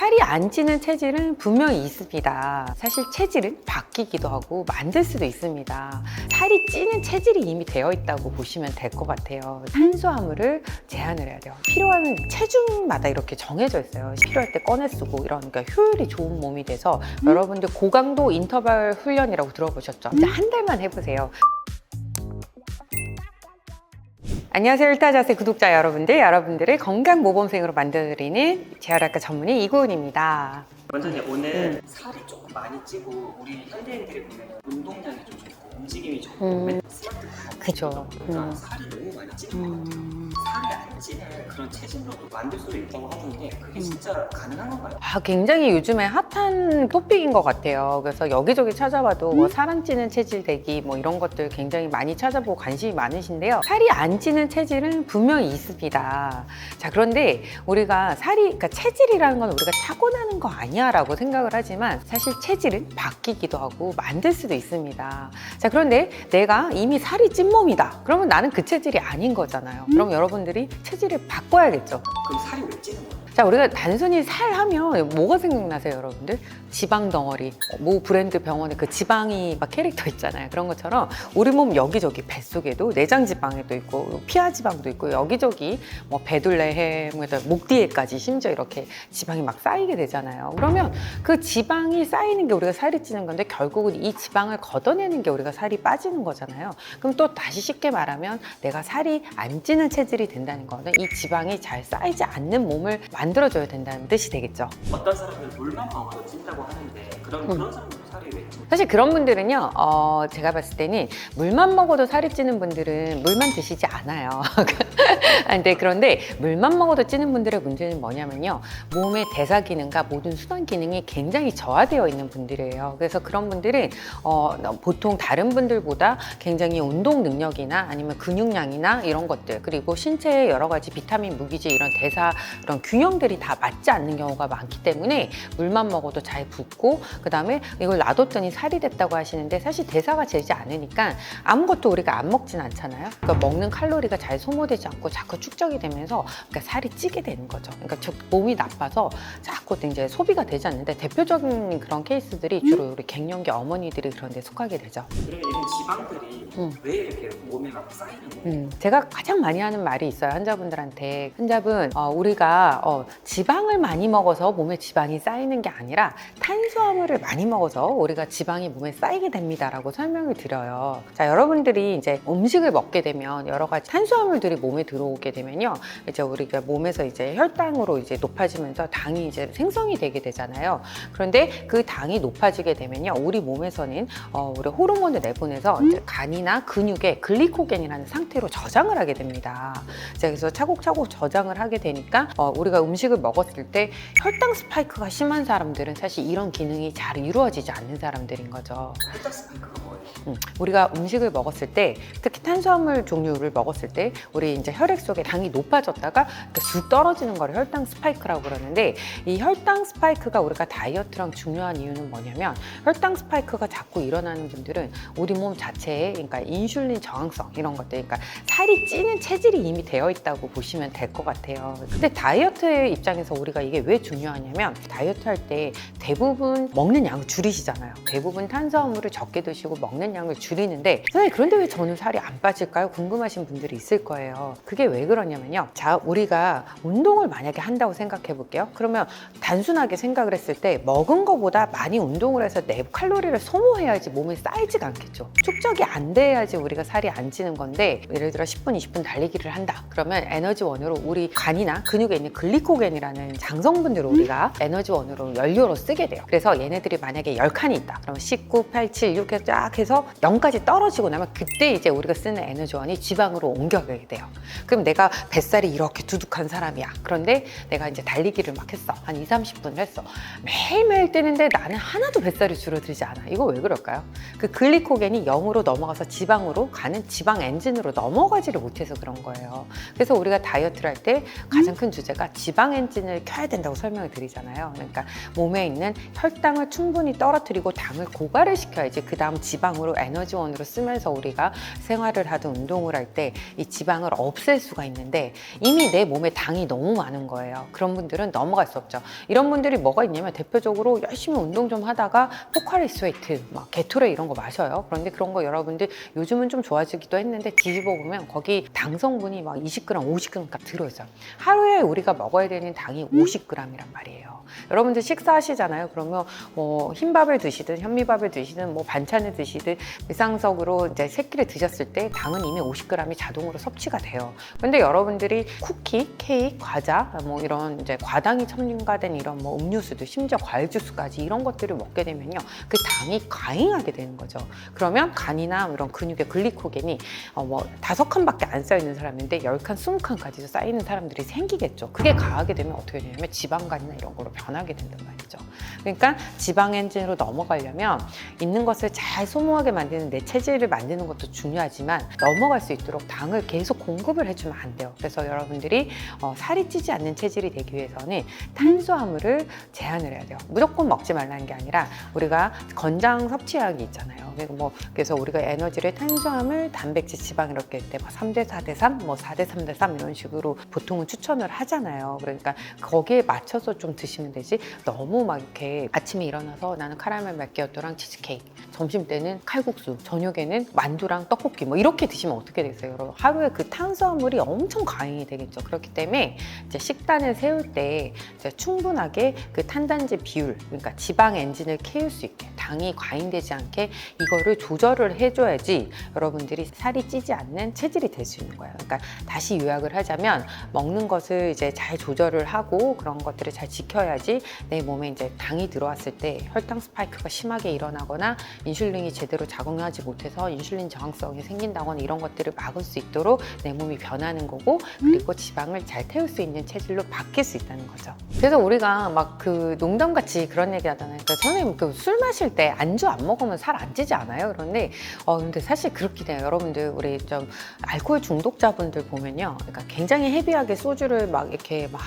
살이 안 찌는 체질은 분명히 있습니다. 사실 체질은 바뀌기도 하고 만들 수도 있습니다. 살이 찌는 체질이 이미 되어 있다고 보시면 될 것 같아요. 탄수화물을 제한을 해야 돼요. 필요한 체중마다 이렇게 정해져 있어요. 필요할 때 꺼내 쓰고 이런, 그러니까 효율이 좋은 몸이 돼서 여러분들 고강도 인터벌 훈련이라고 들어보셨죠? 이제 한 달만 해보세요. 안녕하세요. 일타자세 구독자 여러분들의 건강 모범생으로 만들어드리는 재활학과 전문의 이구은입니다. 원장님, 오늘 살이 조금 많이 찌고 우리 현대인들이 보면 운동량이 좀 적고 움직임이 적고 맨날 스마트폰 그죠. 그러니까 살이 너무 많이 찌는 거예요. 살이 안 찌는 그런 체질로도 만들 수도 있다고 하는데 그게 진짜 가능한 건가요? 굉장히 요즘에 핫한 토픽인 것 같아요. 그래서 여기저기 찾아봐도 뭐 살 안 찌는 체질 되기 뭐 이런 것들 굉장히 많이 찾아보고 관심이 많으신데요. 살이 안 찌는 체질은 분명히 있습니다. 자, 그런데 우리가 그러니까 체질이라는 건 우리가 타고나는 거 아니야 라고 생각을 하지만 사실 체질은 바뀌기도 하고 만들 수도 있습니다. 자, 그런데 내가 이미 살이 찐 몸이다. 그러면 나는 그 체질이 아닌 거잖아요. 그럼 여러분들이 체질을 바꿔야겠죠. 그럼 살이 왜 찌는 거예요? 자, 우리가 단순히 살 하면 뭐가 생각나세요, 여러분들? 지방 덩어리, 모 브랜드 병원에 그 지방이 막 캐릭터 있잖아요. 그런 것처럼 우리 몸 여기저기 뱃속에도 내장 지방에도 있고 피하 지방도 있고 여기저기 뭐 배둘레 목 뒤에까지 심지어 이렇게 지방이 막 쌓이게 되잖아요. 그러면 그 지방이 쌓이는 게 우리가 살이 찌는 건데 결국은 이 지방을 걷어내는 게 우리가 살이 빠지는 거잖아요. 그럼 또 다시 쉽게 말하면 내가 살이 안 찌는 체질이 된다는 거는 이 지방이 잘 쌓이지 않는 몸을 만들어줘야 된다는 뜻이 되겠죠. 어떤 사람은 물만 먹어도 찐다고 하는데 그런 사람들은 살이 왜 찌는 사실 그런 분들은요, 제가 봤을 때는 물만 먹어도 살이 찌는 분들은 물만 드시지 않아요. 그런데 물만 먹어도 찌는 분들의 문제는 뭐냐면요, 몸의 대사 기능과 모든 순환 기능이 굉장히 저하되어 있는 분들이에요. 그래서 그런 분들은 보통 다른 분들보다 굉장히 운동 능력이나 아니면 근육량이나 이런 것들, 그리고 신체의 여러 가지 비타민, 무기질 이런 대사 이런 균형들이 다 맞지 않는 경우가 많기 때문에 물만 먹어도 잘 붓고, 그 다음에 이걸 놔뒀더니 살이 됐다고 하시는데 사실 대사가 되지 않으니까 아무것도 우리가 안 먹진 않잖아요. 그러니까 먹는 칼로리가 잘 소모되지 않고 자꾸 축적이 되면서 그러니까 살이 찌게 되는 거죠. 그러니까 몸이 나빠서 자꾸 이제 소비가 되지 않는데, 대표적인 그런 케이스들이 주로 우리 갱년기 어머니들이 그런 데 속하게 되죠. 그러면 이런 지방들이 왜 이렇게 몸에 막 쌓이는 거예요? 제가 가장 많이 하는 말이 있어요, 환자분들한테. 환자분, 우리가 지방을 많이 먹어서 몸에 지방이 쌓이는 게 아니라 탄수화물을 많이 먹어서 우리가 지방이 몸에 쌓이게 됩니다 라고 설명을 드려요. 자, 여러분들이 이제 음식을 먹게 되면 여러 가지 탄수화물들이 몸에 들어오게 되면요, 이제 우리가 몸에서 이제 혈당으로 이제 높아지면서 당이 이제 생성이 되게 되잖아요. 그런데 그 당이 높아지게 되면요, 우리 몸에서는 우리 호르몬을 내보내서 이제 간이나 근육에 글리코겐이라는 상태로 저장을 하게 됩니다. 자, 그래서 차곡차곡 저장을 하게 되니까 우리가 음식을 먹었을 때 혈당 스파이크가 심한 사람들은 사실 이런 기능이 잘 이루어지지 않는 사람들인 거죠. 혈당 스파이크가 뭐예요? 우리가 음식을 먹었을 때, 특히 탄수화물 종류를 먹었을 때 우리 이제 혈액 속에 당이 높아졌다가 이렇게 쑥 떨어지는 거를 혈당 스파이크라고 그러는데, 이 혈당 스파이크가 우리가 다이어트랑 중요한 이유는 뭐냐면, 혈당 스파이크가 자꾸 일어나는 분들은 우리 몸 자체에, 그러니까 인슐린 저항성 이런 것들, 그러니까 살이 찌는 체질이 이미 되어 있다고 보시면 될 것 같아요. 근데 다이어트의 입장에서 우리가 이게 왜 중요하냐면, 다이어트 할 때 대부분 먹는 양을 줄이시잖아요. 대부분 탄수화물을 적게 드시고 먹는 양을 줄이는데, 선생님 그런데 왜 저는 살이 안 빠질까요? 궁금하신 분들이 있을 거예요. 그게 왜 그러냐면요, 자, 우리가 운동을 만약에 한다고 생각해 볼게요. 그러면 단순하게 생각을 했을 때 먹은 거보다 많이 운동을 해서 내 칼로리를 소모해야지 몸에 쌓이지가 않겠죠. 축적이 안 돼야지 우리가 살이 안 찌는 건데, 예를 들어 10분, 20분 달리기를 한다. 그러면 에너지원으로 우리 간이나 근육에 있는 글리코겐이라는 장성분들을 우리가 에너지원으로 연료로 쓰게 돼요. 그래서 얘네들이 만약에 10칸이 있다. 그러면 19, 8, 7, 6 해서 쫙 해서 0까지 떨어지고 나면 그때 이제 우리가 쓰는 에너지원이 지방으로 옮겨가게 돼요. 그럼 내가 뱃살이 이렇게 두둑한 사람이야. 그런데 내가 이제 달리기를 막 했어. 한 2, 30분을 했어. 매일매일 뛰는데 나는 하나도 뱃살이 줄어들지 않아. 이거 왜 그럴까요? 그 글리코겐이 0으로 넘어가서 지방으로 가는 지방 엔진으로 넘어가지를 못해서 그런 거예요. 그래서 우리가 다이어트를 할 때 가장 큰 주제가 지방 엔진을 켜야 된다고 설명을 드리잖아요. 그러니까 몸에 있는 혈당을 충분히 떨어뜨리고 당을 고갈을 시켜야지 그 다음 지방으로 기본적으로 에너지원으로 쓰면서 우리가 생활을 하든 운동을 할 때 이 지방을 없앨 수가 있는데 이미 내 몸에 당이 너무 많은 거예요. 그런 분들은 넘어갈 수 없죠. 이런 분들이 뭐가 있냐면 대표적으로 열심히 운동 좀 하다가 포카리 스웨이트, 막 게토레 이런 거 마셔요. 그런데 그런 거 여러분들 요즘은 좀 좋아지기도 했는데 뒤집어 보면 거기 당 성분이 막 20g, 50g까지 들어있어요. 하루에 우리가 먹어야 되는 당이 50g이란 말이에요. 여러분들 식사하시잖아요. 그러면 뭐 흰밥을 드시든 현미밥을 드시든 뭐 반찬을 드시든 일상적으로 이제 세 끼를 드셨을 때 당은 이미 50g이 자동으로 섭취가 돼요. 근데 여러분들이 쿠키, 케이크, 과자 뭐 이런 이제 과당이 첨가된 이런 뭐 음료수들, 심지어 과일 주스까지 이런 것들을 먹게 되면요, 그 당이 과잉하게 되는 거죠. 그러면 간이나 이런 근육의 글리코겐이 뭐 5칸밖에 안 쌓여 있는 사람인데 10칸, 20칸까지도 쌓이는 사람들이 생기겠죠. 그게 가하게 되면 어떻게 되냐면 지방간이나 이런 거로 변하게 된단 말이죠. 그러니까 지방 엔진으로 넘어가려면 있는 것을 잘 소모하게 만드는 내 체질을 만드는 것도 중요하지만 넘어갈 수 있도록 당을 계속 공급을 해주면 안 돼요. 그래서 여러분들이 살이 찌지 않는 체질이 되기 위해서는 탄수화물을 제한을 해야 돼요. 무조건 먹지 말라는 게 아니라 우리가 건장 섭취하기 있잖아요. 그래서 우리가 에너지를 탄수화물, 단백질, 지방 이렇게 할 때 3대 4대 3, 뭐 4대 3대 3 이런 식으로 보통은 추천을 하잖아요. 그러니까 거기에 맞춰서 좀 드시면 되지 너무 막 이렇게 아침에 일어나서 나는 카라멜 마키아토랑 치즈케이크, 점심 때는 칼국수, 저녁에는 만두랑 떡볶이 뭐 이렇게 드시면 어떻게 되겠어요? 여러분 하루에 그 탄수화물이 엄청 과잉이 되겠죠. 그렇기 때문에 이제 식단을 세울 때 이제 충분하게 그 탄단지 비율, 그러니까 지방 엔진을 키울 수 있게 당이 과잉되지 않게 이거를 조절을 해줘야지 여러분들이 살이 찌지 않는 체질이 될 수 있는 거예요. 그러니까 다시 요약을 하자면 먹는 것을 이제 잘 조절을 하고 그런 것들을 잘 지켜야지 내 몸에 이제 당이 들어왔을 때 혈당 스파이크가 심하게 일어나거나 인슐린이 제대로 작용하지 못해서 인슐린 저항성이 생긴다거나 이런 것들을 막을 수 있도록 내 몸이 변하는 거고, 그리고 지방을 잘 태울 수 있는 체질로 바뀔 수 있다는 거죠. 그래서 우리가 막 그 농담같이 그런 얘기 하잖아요. 그러니까 선생님 그 술 마실 때 안주 안 먹으면 살 안 찌지 않아요? 그런데 근데 사실 그렇긴 해요. 여러분들 우리 좀 알코올 중독자분들 보면요, 그러니까 굉장히 헤비하게 소주를 막 이렇게 막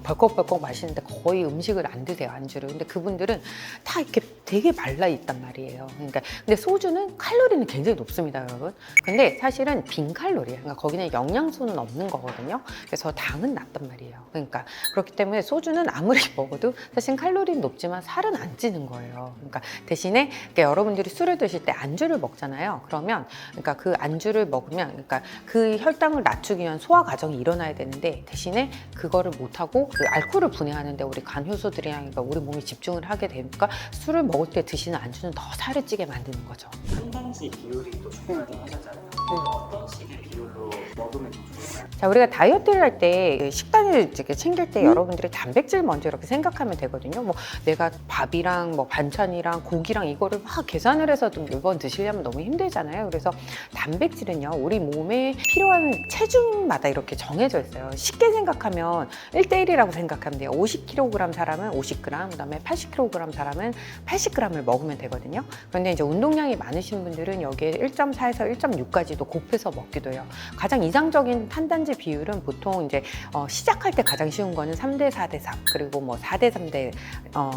벌컥벌컥 마시는데 거의 음식을 안 드세요, 안주를. 근데 그분들은 다 이렇게 되게 말라 있단 말이에요. 그러니까 근데 소주는 칼로리는 굉장히 높습니다, 여러분. 근데 사실은 빈 칼로리예요. 그러니까 거기는 영양소는 없는 거거든요. 그래서 당은 낮단 말이에요. 그러니까 그렇기 때문에 소주는 아무리 먹어도 사실 칼로리는 높지만 살은 안 찌는 거예요. 그러니까 대신에 그러니까 여러분들이 술을 드실 때 안주를 먹잖아요. 그러면 그러니까 그 안주를 먹으면 그러니까 그 혈당을 낮추기 위한 소화 과정이 일어나야 되는데 대신에 그거를 못하고 그 알코올을 분해하는데 우리 간 효소들이랑 그러니까 우리 몸이 집중을 하게 되니까 술을 먹을 때 드시는 안주는 더 살을 찌게 만드는 거죠. 탄단지 비율이 또 중요하다고 하셨잖아요. 어떤 식의 비율로 먹으면 좋을까요? 자, 우리가 다이어트를 할 때 식단을 이렇게 챙길 때 여러분들이 단백질 먼저 이렇게 생각하면 되거든요. 뭐 내가 밥이랑 뭐 반찬이랑 고기랑 이거를 막 계산을 해서 매번 드시려면 너무 힘들잖아요. 그래서 단백질은요, 우리 몸에 필요한 체중마다 이렇게 정해져 있어요. 쉽게 생각하면 1대1이라고 생각하면 돼요. 50kg 사람은 50g, 그다음에 80kg 사람은 80g을 먹으면 되거든요. 그런데 이제 운동량이 많으신 분들은 여기에 1.4에서 1.6까지도 곱해서 먹기도 해요. 가장 이상적인 탄단지 비율은 보통 이제 시작할 때 가장 쉬운 거는 3대 4대 3, 그리고 뭐 4대 3대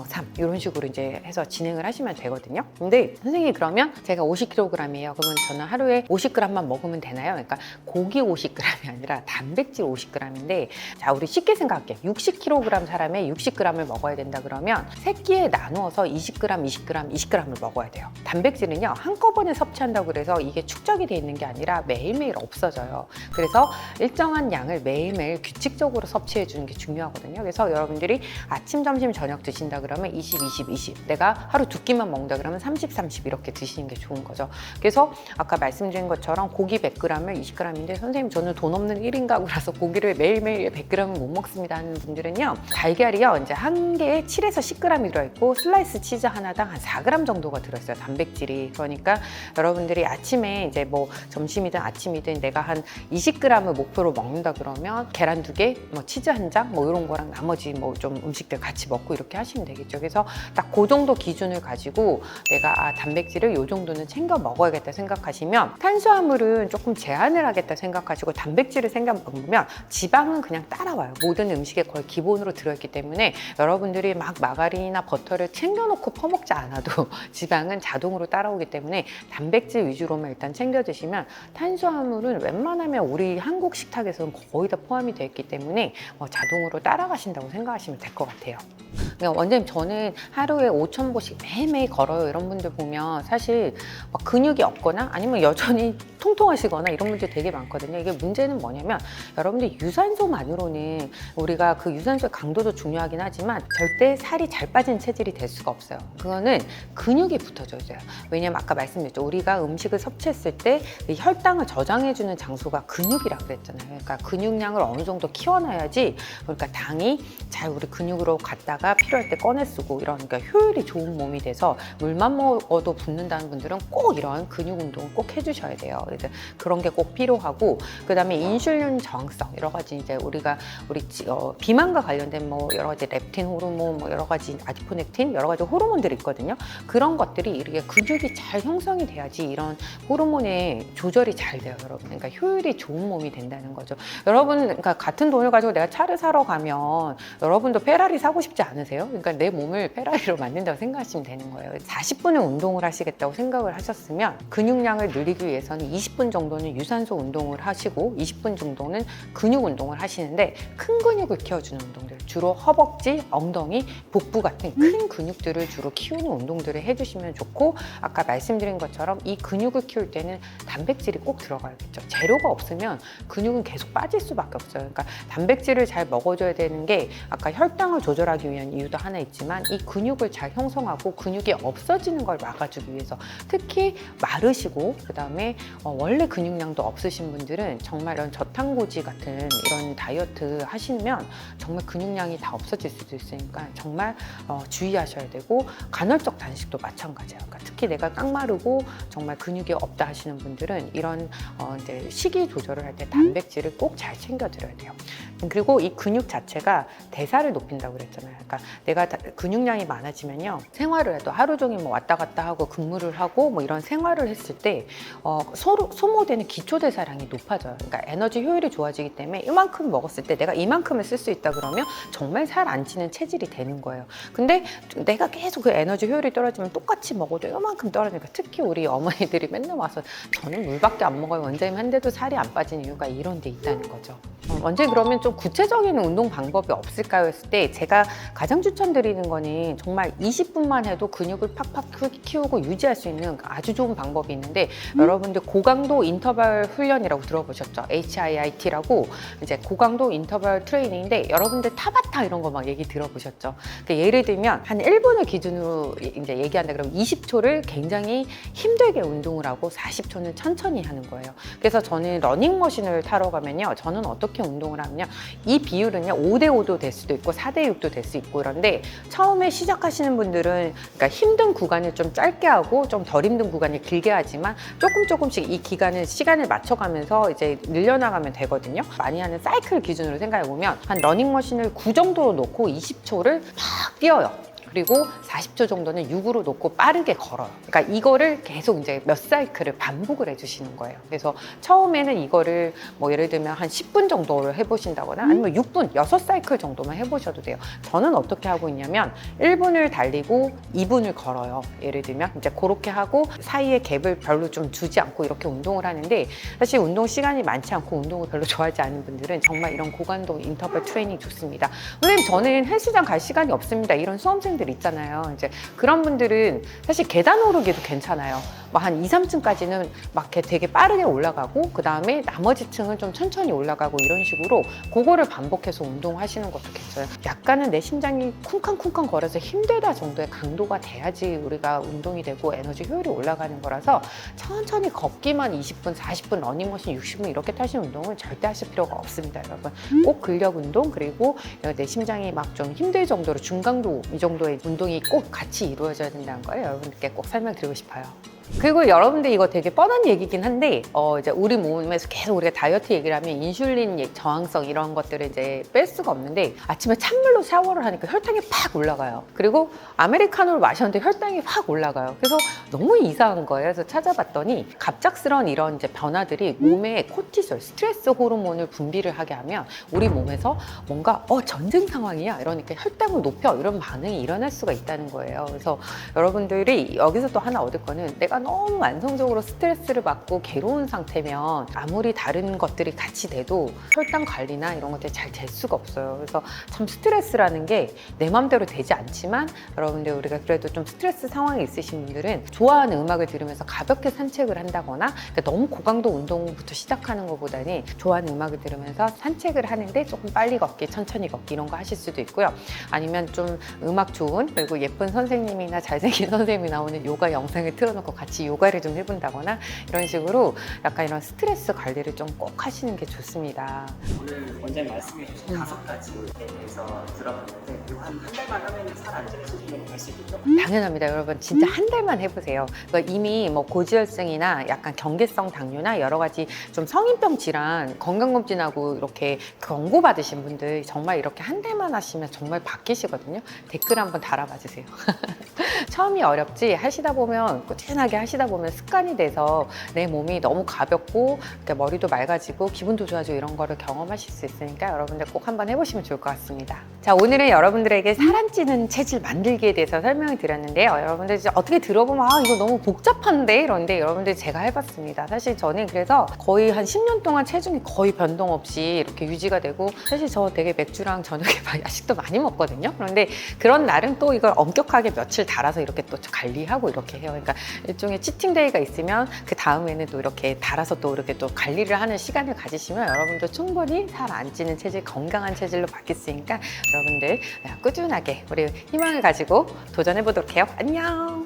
3 이런 식으로 이제 해서 진행을 하시면 되거든요. 근데 선생님이 그러면 제가 50kg이에요. 그러면 저는 하루에 50g만 먹으면 되나요? 그러니까 고기 50g이 아니라 단백질 50g인데 자, 우리 쉽게 생각할게요. 60kg 사람의 60g을 먹어야 된다 그러면 3끼에 나누어서 20g, 20g, 20g을 먹어야 돼요. 단백질은요, 한꺼번에 섭취한다고 그래서 이게 축적이 돼 있는 게 아니라 매일매일 없어져요. 그래서 일정한 양을 매일매일 규칙적으로 섭취해 주는 게 중요하거든요. 그래서 여러분들이 아침, 점심, 저녁 드신다 그러면 20, 20, 20. 내가 하루 2끼만 먹는다 그러면 30, 30 이렇게 드시는 게 좋은 거죠. 그래서 아까 말씀드린 것처럼 고기 100g을 20g인데 선생님 저는 돈 없는 1인 가구라서 고기를 매일매일 100g은 못 먹습니다 하는 분들은요, 달걀이요 이제 한 개에 7에서 10g이 들어있고 슬라이스 치즈 하나당 한 4g 정도가 들어있어요, 단백질이. 그러니까 여러분들이 아침에 이제 뭐 점심이든 아침이든 내가 한 20g을 목표로 먹는다 그러면 계란 2개, 뭐 치즈 1장, 뭐 이런 거랑 나머지 뭐 좀 음식들 같이 먹고 이렇게 하시면 되겠죠. 그래서 딱 그 정도 기준을 가지고 내가 단백질을 요 정도는 챙겨 먹어야겠다 생각하시면, 탄수화물은 조금 제한을 하겠다 생각하시고 단백질을 생각 먹으면 지방은 그냥 따라와요. 모든 음식에 거의 기본으로 들어있기 때문에 여러분들이 막 마가린이나 버터를 챙겨놓고 퍼먹지 않아도 지방은 자동으로 따라오기 때문에 단백질 위주로만 일단 챙겨 드시면, 탄수화물은 웬만하면 우리 한국 식탁에서는 거의 다 포함이 되어 있기 때문에 자동으로 따라가신다고 생각하시면 될 것 같아요. 그러니까 원장님, 저는 하루에 5,000보씩 매일매일 걸어요. 이런 분들 보면 사실 막 근육이 없거나 아니면 여전히 통통하시거나 이런 분들 되게 많거든요. 이게 문제는 뭐냐면, 여러분들 유산소만으로는, 우리가 그 유산소의 강도도 중요하긴 하지만 절대 살이 잘 빠진 체질이 될 수가 없어요. 그거는 근육이 붙어줘야 돼요. 왜냐면 아까 말씀드렸죠. 우리가 음식을 섭취했을 때 이 혈당을 저장해주는 장소가 근육이라고 그랬잖아요. 그러니까 근육량을 어느 정도 키워놔야지, 그러니까 당이 잘 우리 근육으로 갔다가 필요할 때 꺼내 쓰고, 이런 그러니까 효율이 좋은 몸이 돼서, 물만 먹어도 붓는다는 분들은 꼭 이런 근육 운동을 꼭 해주셔야 돼요. 그래서 그런 게 꼭 필요하고, 그다음에 인슐린 저항성, 여러 가지 이제 우리 비만과 관련된 뭐 여러 가지 렙틴 호르몬, 뭐 여러 가지 아디포넥틴, 여러 가지 호르몬들이 있거든요. 그런 것들이 이렇게 근육이 잘 형성이 돼야지 이런 호르몬의 조절이 잘 돼요, 여러분. 그러니까 효율이 좋은 몸이 된다는 거죠. 여러분, 그러니까 같은 돈을 가지고 내가 차를 사러 가면 여러분도 페라리 사고 싶지 않으세요? 그러니까 내 몸을 페라리로 만든다고 생각하시면 되는 거예요. 40분의 운동을 하시겠다고 생각을 하셨으면, 근육량을 늘리기 위해서는 20분 정도는 유산소 운동을 하시고 20분 정도는 근육 운동을 하시는데, 큰 근육을 키워주는 운동들, 주로 허벅지, 엉덩이, 복부 같은 큰 근육들을 주로 키우는 운동들을 해주시면 좋고, 아까 말씀드린 것처럼 이 근육을 키울 때는 단백질이 꼭 들어가야겠죠. 재료가 없으면 근육은 계속 빠질 수밖에 없어요. 그러니까 단백질을 잘 먹어줘야 되는 게, 아까 혈당을 조절하기 위한 이유도 하나 있지만, 이 근육을 잘 형성하고 근육이 없어지는 걸 막아주기 위해서, 특히 마르시고 그다음에 원래 근육량도 없으신 분들은 정말 이런 저탄고지 같은 이런 다이어트 하시면 정말 근육량이 다 없어질 수도 있으니까 정말 주의하셔야 되고, 간헐적 단식도 마찬가지예요. 그러니까 특히 내가 깡마르고 정말 근육이 없다 하시는 분들은 이런 이제 식이 조절을 할 때 단백질을 꼭 잘 챙겨드려야 돼요. 그리고 이 근육 자체가 대사를 높인다고 그랬잖아요. 그러니까 내가 근육량이 많아지면요, 생활을 해도 하루 종일 뭐 왔다 갔다 하고 근무를 하고 뭐 이런 생활을 했을 때 소모되는 기초 대사량이 높아져요. 그러니까 에너지 효율이 좋아지기 때문에 이만큼 먹었을 때 내가 이만큼을 쓸 수 있다 그러면 정말 살 안 찌는 체질이 되는 거예요. 근데 내가 계속 그 에너지 효율이 떨어지면 똑같이 먹어도 이만큼 떨어지니까, 특히 우리 어머니들이 맨날 와서 저는 물밖에 안 먹어요, 원장님 한데도 살이 안 빠지는 이유가 이런 데 있다는 거죠. 원장님, 그러면 좀 구체적인 운동 방법이 없을까요? 했을 때 제가 가장 추천드리는 거는 정말 20분만 해도 근육을 팍팍 키우고 유지할 수 있는 아주 좋은 방법이 있는데, 여러분들 고강도 인터벌 훈련이라고 들어보셨죠? HIIT라고 이제 고강도 인터벌 트레이닝인데, 여러분들 타바타 이런 거 막 얘기 들어보셨죠? 그러니까 예를 들면 한 1분을 기준으로 이제 얘기한다 그러면 20초를 굉장히 힘들게 운동을 하고 40초는 천천히 하는 거예요. 그래서 저는 러닝머신을 타러 가면요, 저는 어떻게 운동을 하면요, 이 비율은요 5대5도 될 수도 있고 4대6도 될 수 있고, 그런데 처음에 시작하시는 분들은 그러니까 힘든 구간을 좀 짧게 하고 좀 덜 힘든 구간을 길게 하지만, 조금씩 이 시간을 맞춰가면서 이제 늘려나가면 되거든요. 많이 하는 사이클 기준으로 생각해 보면 한 러닝머신을 9 정도로 놓고 20초를 막 뛰어요. 그리고 40초 정도는 6으로 놓고 빠르게 걸어요. 그러니까 이거를 계속 이제 몇 사이클을 반복을 해주시는 거예요. 그래서 처음에는 이거를 뭐 예를 들면 한 10분 정도를 해보신다거나 아니면 6분, 6사이클 정도만 해보셔도 돼요. 저는 어떻게 하고 있냐면 1분을 달리고 2분을 걸어요. 예를 들면 이제 그렇게 하고 사이에 갭을 별로 좀 주지 않고 이렇게 운동을 하는데, 사실 운동 시간이 많지 않고 운동을 별로 좋아하지 않는 분들은 정말 이런 고강도 인터벌 트레이닝 좋습니다. 선생님, 저는 헬스장 갈 시간이 없습니다, 이런 수험생들 있잖아요. 이제 그런 분들은 사실 계단 오르기도 괜찮아요. 뭐 한 2, 3층까지는 막 되게 빠르게 올라가고, 그 다음에 나머지 층은 좀 천천히 올라가고, 이런 식으로 그거를 반복해서 운동하시는 것도 괜찮아요. 약간은 내 심장이 쿵쾅쿵쾅 거려서 힘들다 정도의 강도가 돼야지 우리가 운동이 되고 에너지 효율이 올라가는 거라서, 천천히 걷기만 20분, 40분, 러닝머신 60분 이렇게 타시는 운동은 절대 하실 필요가 없습니다, 여러분. 꼭 근력 운동, 그리고 내 심장이 막 좀 힘들 정도로 중강도 이 정도의 운동이 꼭 같이 이루어져야 된다는 거예요. 여러분들께 꼭 설명드리고 싶어요. 그리고 여러분들 이거 되게 뻔한 얘기긴 한데 이제 우리 몸에서 계속 우리가 다이어트 얘기를 하면 인슐린 저항성 이런 것들을 이제 뺄 수가 없는데 아침에 찬물로 샤워를 하니까 혈당이 팍 올라가요. 그리고 아메리카노를 마셨는데 혈당이 확 올라가요. 그래서 너무 이상한 거예요. 그래서 찾아봤더니 갑작스러운 이런 이제 변화들이 몸에 코티솔, 스트레스 호르몬을 분비를 하게 하면 우리 몸에서 뭔가 전쟁 상황이야 이러니까 혈당을 높여 이런 반응이 일어날 수가 있다는 거예요. 그래서 여러분들이 여기서 또 하나 얻을 거는 내가 너무 만성적으로 스트레스를 받고 괴로운 상태면 아무리 다른 것들이 같이 돼도 혈당 관리나 이런 것들이 잘 될 수가 없어요. 그래서 참 스트레스라는 게 내 맘대로 되지 않지만 여러분들 우리가 그래도 좀 스트레스 상황이 있으신 분들은 좋아하는 음악을 들으면서 가볍게 산책을 한다거나 그러니까 너무 고강도 운동부터 시작하는 것보다는 좋아하는 음악을 들으면서 산책을 하는데 조금 빨리 걷기, 천천히 걷기 이런 거 하실 수도 있고요. 아니면 좀 음악 좋은 그리고 예쁜 선생님이나 잘생긴 선생님이 나오는 요가 영상을 틀어놓고 같이 요가를 좀 해본다거나 이런 식으로 약간 이런 스트레스 관리를 좀 꼭 하시는 게 좋습니다. 오늘 원장님 말씀해주신 5가지에 대해서 들어봤는데 이거 한 달만 하면 살 안 찌는 수준으로 갈 수 있겠죠? 당연합니다. 여러분 진짜 한 달만 해보세요. 그러니까 이미 뭐 고지혈증이나 약간 경계성 당뇨나 여러 가지 좀 성인병 질환 건강검진하고 이렇게 권고 받으신 분들 정말 이렇게 한 달만 하시면 정말 바뀌시거든요. 댓글 한번 달아봐 주세요. 처음이 어렵지 하시다 보면 꾸준하게 하시다 보면 습관이 돼서 내 몸이 너무 가볍고 그러니까 머리도 맑아지고 기분도 좋아지고 이런 거를 경험하실 수 있으니까 여러분들 꼭 한번 해보시면 좋을 것 같습니다. 자, 오늘은 여러분들에게 살 안 찌는 체질 만들기에 대해서 설명을 드렸는데요. 여러분들 이제 어떻게 들어보면 이거 너무 복잡한데 이런데 여러분들 제가 해봤습니다. 사실 저는 그래서 거의 한 10년 동안 체중이 거의 변동 없이 이렇게 유지가 되고 사실 저 되게 맥주랑 저녁에 야식도 많이 먹거든요. 그런데 그런 날은 또 이걸 엄격하게 며칠 달아서 이렇게 또 관리하고 이렇게 해요. 그러니까 일종의 치팅데이가 있으면 그 다음에는 또 이렇게 달아서 또 이렇게 또 관리를 하는 시간을 가지시면 여러분도 충분히 살 안 찌는 체질, 건강한 체질로 바뀔 수 있으니까 여러분들 꾸준하게 우리 희망을 가지고 도전해 보도록 해요. 안녕.